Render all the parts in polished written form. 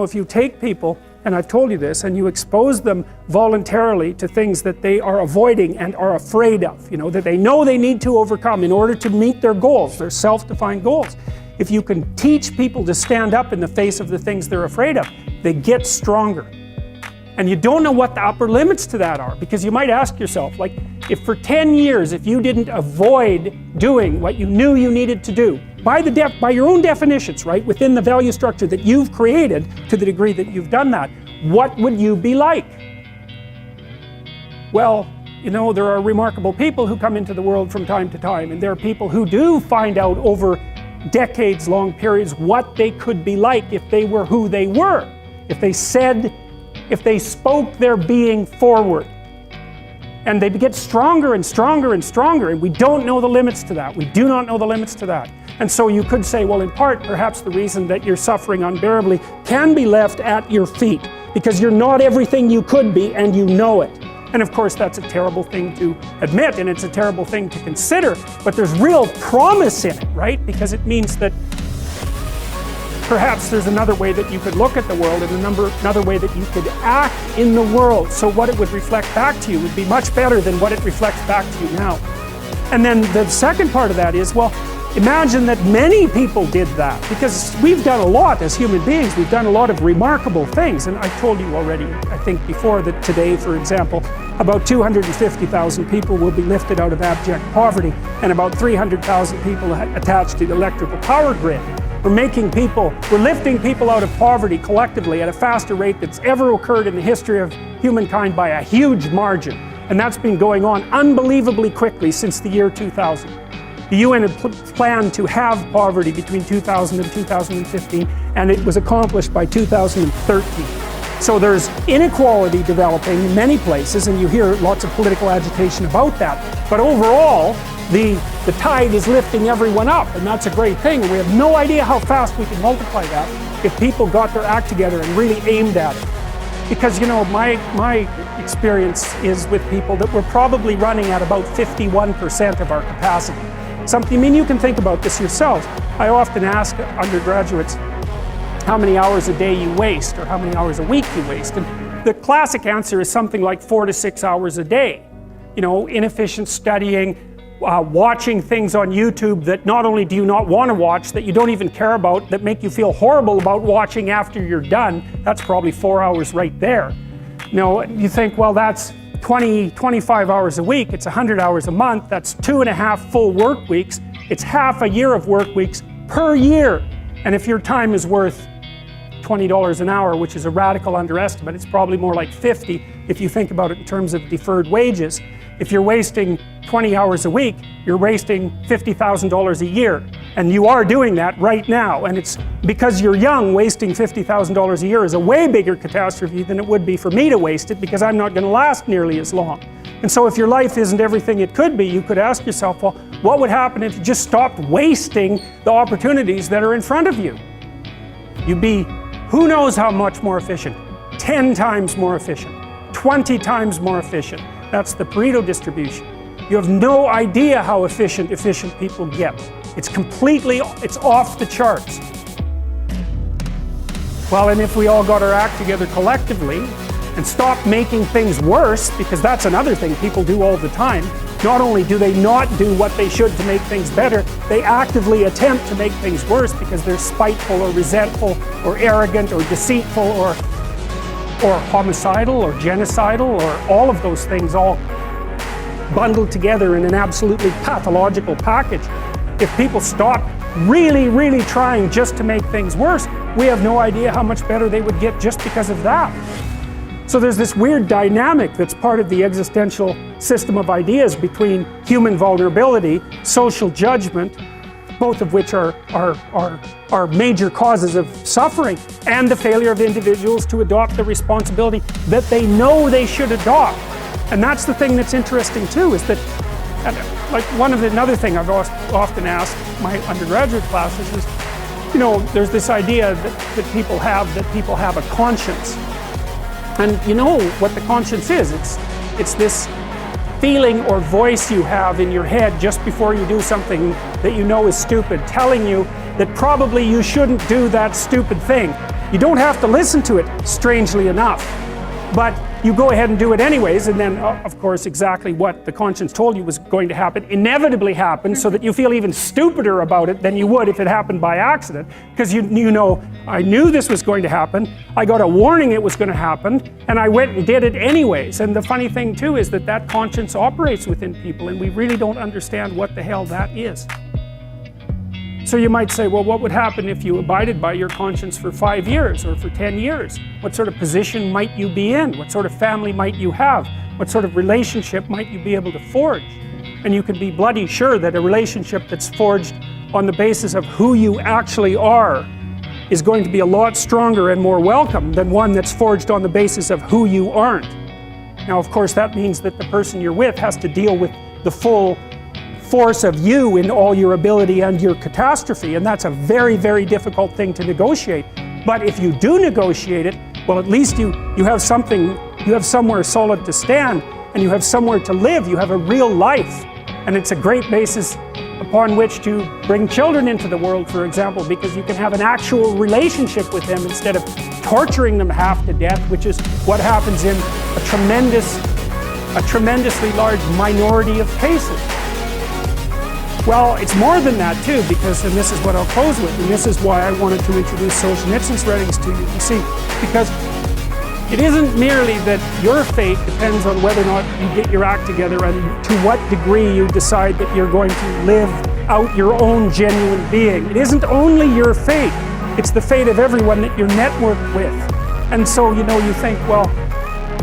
If you take people, and I've told you this, and you expose them voluntarily to things that they are avoiding and are afraid of, that they know they need to overcome in order to meet their goals, their self-defined goals. If you can teach people to stand up in the face of the things they're afraid of, they get stronger. And you don't know what the upper limits to that are, because you might ask yourself, like, if for 10 years, if you didn't avoid doing what you knew you needed to do, by your own definitions, right, within the value structure that you've created, to the degree that you've done that, what would you be like? Well, there are remarkable people who come into the world from time to time, and there are people who do find out over decades-long periods what they could be like if they were who they were, if they spoke their being forward. And they get stronger and stronger and stronger, and we don't know the limits to that. We do not know the limits to that. And so you could say, well, in part, perhaps the reason that you're suffering unbearably can be left at your feet, because you're not everything you could be, and you know it. And of course, that's a terrible thing to admit, and it's a terrible thing to consider, but there's real promise in it, right? Because it means that perhaps there's another way that you could look at the world, and another way that you could act in the world, so what it would reflect back to you would be much better than what it reflects back to you now. And then the second part of that is, well, imagine that many people did that, because we've done a lot as human beings. We've done a lot of remarkable things, and I told you already, I think before, that today, for example, about 250,000 people will be lifted out of abject poverty, and about 300,000 people attached to the electrical power grid. We're lifting people out of poverty collectively at a faster rate that's ever occurred in the history of humankind by a huge margin. And that's been going on unbelievably quickly since the year 2000. The UN had planned to have poverty between 2000 and 2015, and it was accomplished by 2013. So there's inequality developing in many places, and you hear lots of political agitation about that. But overall, the tide is lifting everyone up, and that's a great thing. And we have no idea how fast we can multiply that if people got their act together and really aimed at it. Because, my experience is with people that we're probably running at about 51% of our capacity. You can think about this yourselves. I often ask undergraduates how many hours a day you waste, or how many hours a week you waste. And the classic answer is something like 4 to 6 hours a day. Inefficient studying, watching things on YouTube that not only do you not want to watch, that you don't even care about, that make you feel horrible about watching after you're done. That's probably 4 hours right there. You think, well, that's 25 hours a week, it's 100 hours a month, that's 2.5 full work weeks, it's half a year of work weeks per year. And if your time is worth $20 an hour, which is a radical underestimate, it's probably more like 50 if you think about it in terms of deferred wages. If you're wasting 20 hours a week, you're wasting $50,000 a year. And you are doing that right now. And it's because you're young, wasting $50,000 a year is a way bigger catastrophe than it would be for me to waste it, because I'm not going to last nearly as long. And so if your life isn't everything it could be, you could ask yourself, well, what would happen if you just stopped wasting the opportunities that are in front of you? You'd be, who knows how much more efficient? 10 times more efficient, 20 times more efficient. That's the Pareto distribution. You have no idea how efficient people get. It's off the charts. Well, and if we all got our act together collectively and stopped making things worse, because that's another thing people do all the time. Not only do they not do what they should to make things better, they actively attempt to make things worse because they're spiteful or resentful or arrogant or deceitful or homicidal or genocidal, or all of those things all bundled together in an absolutely pathological package. If people stop really, really trying just to make things worse, we have no idea how much better they would get just because of that. So there's this weird dynamic that's part of the existential system of ideas between human vulnerability, social judgment, both of which are major causes of suffering, and the failure of individuals to adopt the responsibility that they know they should adopt. And that's the thing that's interesting too, is that, another thing I've often asked my undergraduate classes is, there's this idea that people have a conscience. And you know what the conscience is. It's this feeling or voice you have in your head just before you do something that you know is stupid, telling you that probably you shouldn't do that stupid thing. You don't have to listen to it, strangely enough. But you go ahead and do it anyways, and then, of course, exactly what the conscience told you was going to happen inevitably happens, so that you feel even stupider about it than you would if it happened by accident. Because you know, I knew this was going to happen, I got a warning it was going to happen, and I went and did it anyways. And the funny thing too is that that conscience operates within people, and we really don't understand what the hell that is. So you might say, well, what would happen if you abided by your conscience for 5 years or for 10 years? What sort of position might you be in? What sort of family might you have? What sort of relationship might you be able to forge? And you can be bloody sure that a relationship that's forged on the basis of who you actually are is going to be a lot stronger and more welcome than one that's forged on the basis of who you aren't. Now, of course, that means that the person you're with has to deal with the full force of you in all your ability and your catastrophe, and that's a very, very difficult thing to negotiate. But if you do negotiate it, well, at least you have something, you have somewhere solid to stand, and you have somewhere to live, you have a real life. And it's a great basis upon which to bring children into the world, for example, because you can have an actual relationship with them instead of torturing them half to death, which is what happens in a tremendously large minority of cases. Well, it's more than that too, because, and this is what I'll close with, and this is why I wanted to introduce Solzhenitsyn's writings to you. You see, because it isn't merely that your fate depends on whether or not you get your act together and to what degree you decide that you're going to live out your own genuine being. It isn't only your fate, it's the fate of everyone that you're networked with. And so, you know, you think, well,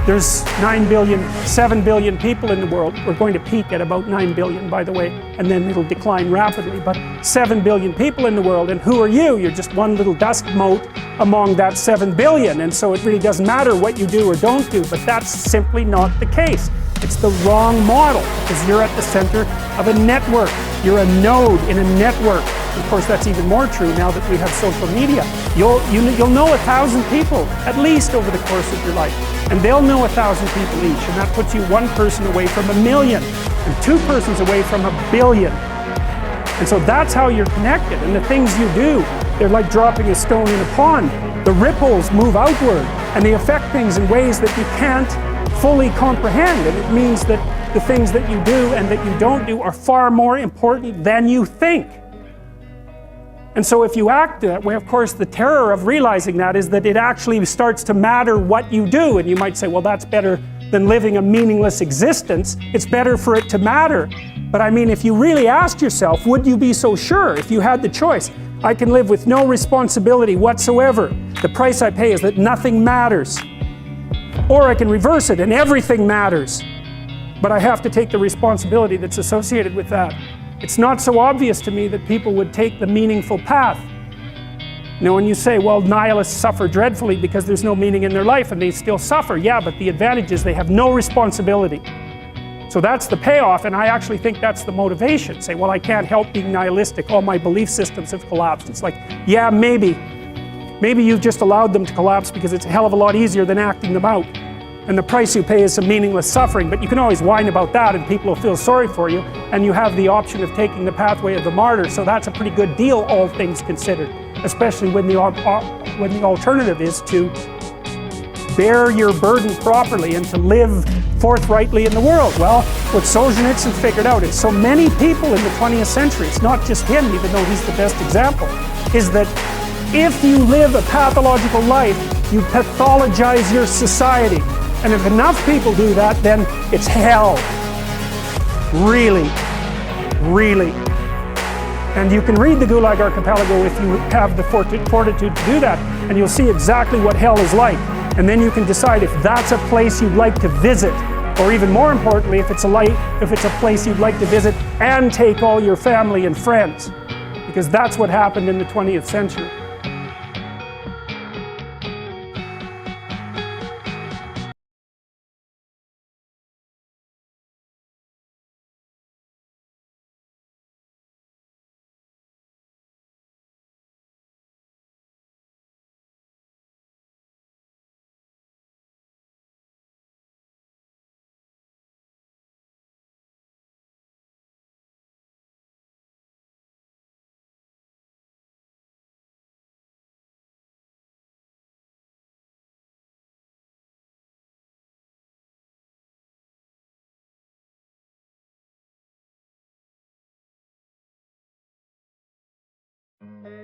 there's 7 billion people in the world. We're going to peak at about 9 billion, by the way, and then it'll decline rapidly. But 7 billion people in the world, and who are you? You're just one little dust mote among that 7 billion. And so it really doesn't matter what you do or don't do, but that's simply not the case. It's the wrong model, because you're at the center of a network. You're a node in a network. Of course, that's even more true now that we have social media. You'll know 1,000 people, at least over the course of your life. And they'll know 1,000 people each, and that puts you one person away from 1 million, and 2 persons away from 1 billion. And so that's how you're connected, and the things you do, they're like dropping a stone in a pond. The ripples move outward, and they affect things in ways that you can't fully comprehend, and it means that the things that you do and that you don't do are far more important than you think. And so if you act that way, of course, the terror of realizing that is that it actually starts to matter what you do. And you might say, well, that's better than living a meaningless existence. It's better for it to matter. But I mean, if you really asked yourself, would you be so sure if you had the choice? I can live with no responsibility whatsoever. The price I pay is that nothing matters. Or I can reverse it and everything matters. But I have to take the responsibility that's associated with that. It's not so obvious to me that people would take the meaningful path. Now, when you say, well, nihilists suffer dreadfully because there's no meaning in their life and they still suffer, yeah, but the advantage is they have no responsibility. So that's the payoff, and I actually think that's the motivation. Say, well, I can't help being nihilistic, all my belief systems have collapsed. It's like, yeah, maybe you've just allowed them to collapse because it's a hell of a lot easier than acting them out. And the price you pay is some meaningless suffering, but you can always whine about that and people will feel sorry for you, and you have the option of taking the pathway of the martyr, so that's a pretty good deal, all things considered, especially when the alternative is to bear your burden properly and to live forthrightly in the world. Well, what Solzhenitsyn figured out is so many people in the 20th century, it's not just him, even though he's the best example, is that if you live a pathological life, you pathologize your society. And if enough people do that, then it's hell. Really, really. And you can read the Gulag Archipelago if you have the fortitude to do that, and you'll see exactly what hell is like. And then you can decide if that's a place you'd like to visit, or even more importantly, if it's a place you'd like to visit and take all your family and friends. Because that's what happened in the 20th century. you.